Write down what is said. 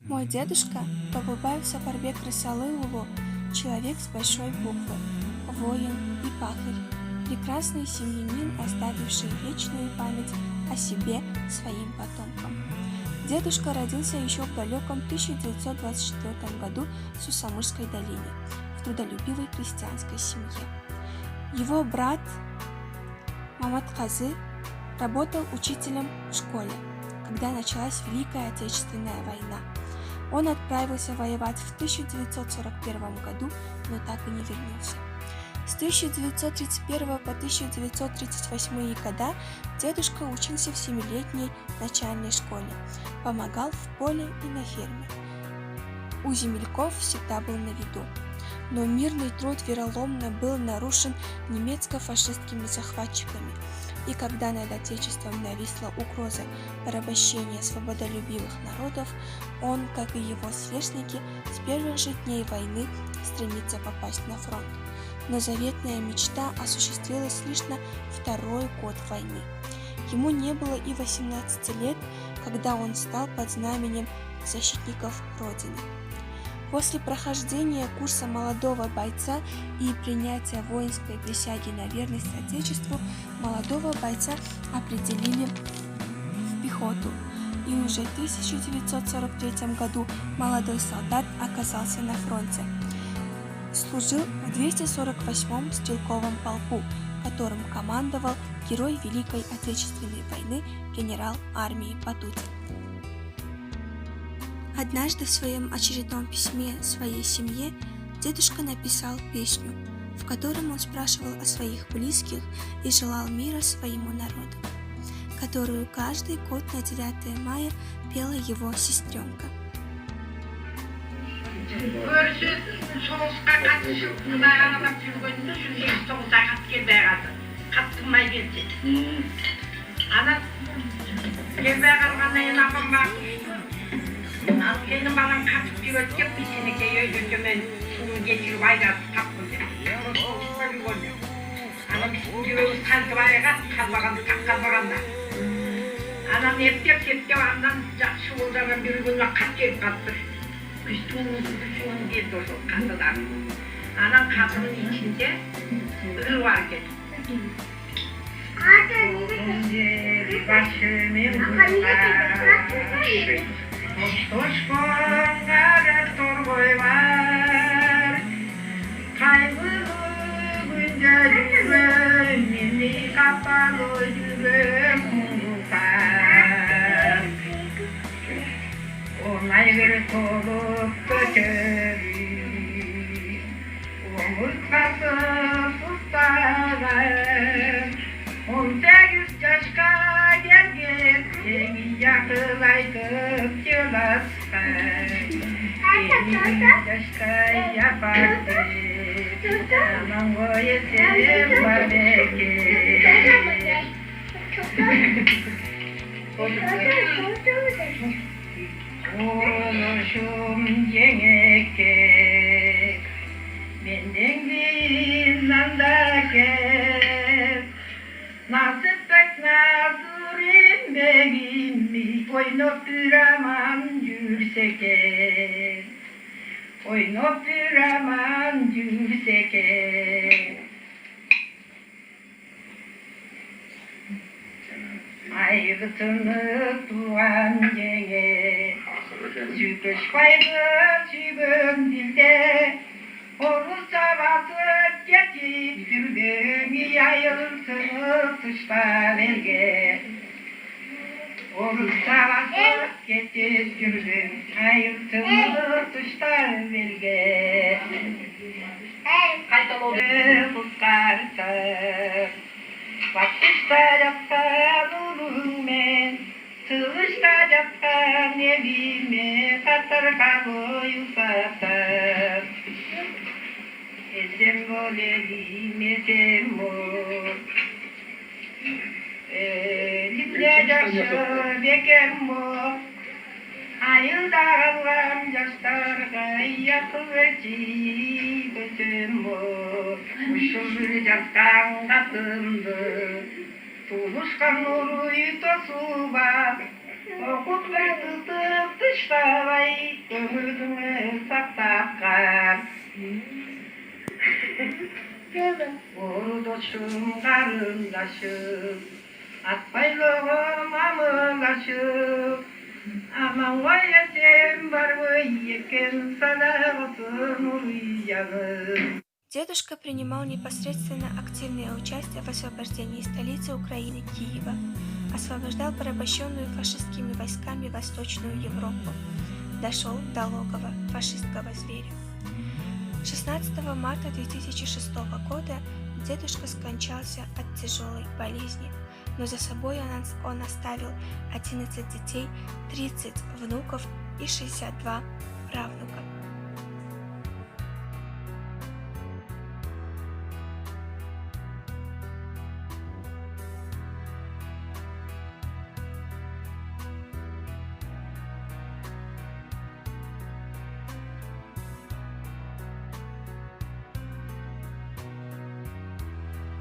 Мой дедушка Бабубаев Сапарбек Рысалыулу, человек с большой буквы, воин и пахарь, прекрасный семьянин, оставивший вечную память о себе своим потомкам. Дедушка родился еще в далеком 1924 году в Сусамырской долине, в трудолюбивой крестьянской семье. Его брат Маматказы работал учителем в школе, когда началась Великая Отечественная война. Он отправился воевать в 1941 году, но так и не вернулся. С 1931 по 1938 года дедушка учился в 7-летней начальной школе, помогал в поле и на ферме. У земляков всегда был на виду. Но мирный труд вероломно был нарушен немецко-фашистскими захватчиками, и когда над Отечеством нависла угроза порабощения свободолюбивых народов, он, как и его сверстники, с первых же дней войны стремится попасть на фронт. Но заветная мечта осуществилась лишь на второй год войны. Ему не было и 18 лет, когда он стал под знаменем защитников Родины. После прохождения курса молодого бойца и принятия воинской присяги на верность Отечеству, молодого бойца определили в пехоту, и уже в 1943 году молодой солдат оказался на фронте. Служил в 248-м стрелковом полку, которым командовал герой Великой Отечественной войны генерал армии Батутин. Однажды в своем очередном письме своей семье дедушка написал песню, в котором он спрашивал о своих близких и желал мира своему народу, которую каждый год на 9 мая пела его сестренка. Benim balam kaçıp bir ötüp bir sene götürmen suyunu geçirip ayda tapınca. Böyle görüyor. Anam diyor sanki bayağı kalbaganda. Anam hep andan şu olacağına bir gün kaç gelip kalktı. Üstünün diye durdu kandılar. Anam kadının içinde ıl var geldi. Bir başımın var. Toşkonlara torboy var, kaygılı günce yüreğimi kapalı yüreğim unutar. Onay bir kolup götürür, omurtması tutar. 18 yaşka gelgen, seni yakılaytıp yılasın. 18 yaşka yapardı, zaman boyu sevim var belki. Oluşum yenekek, benden bir anda gel. Nasip pek nazurim begimmi, oynop düraman yürseke. Oynop düraman yürseke. Ayrıtını tuğan yenge, sükeş kaygı sübüm dilde. Olursa basıp geçip sürdüm, yayılsın tuşlar elge. Olursa basıp geçip sürdüm, yayılsın tuşlar elge. Kaytalı kutlarsa, bakışta yapsan olurum ben. Sığışta yapsan evime, katar kaboyu satar. Esem bolerim, esem bol. Liple yaşı bekem bol. Ayılda kalan yaşlarga yakıveci gözüm bol. Uşul yaştan katımdı, tuluşkan nuru tosu var. Okut ve tutup 살아있고 흐름을 싹싹한 모두 춤가름 가슈 아빠이로 마음을 가슈 아마 와야지 барвы кен салаватун уйягы. Дедушка принимал непосредственно активное участие в освобождении столицы Украины Киева, освобождал порабощенную фашистскими войсками Восточную Европу, дошел до логова фашистского зверя. 16 марта 2006 года дедушка скончался от тяжелой болезни, но за собой он оставил 11 детей, 30 внуков и 62 правнука.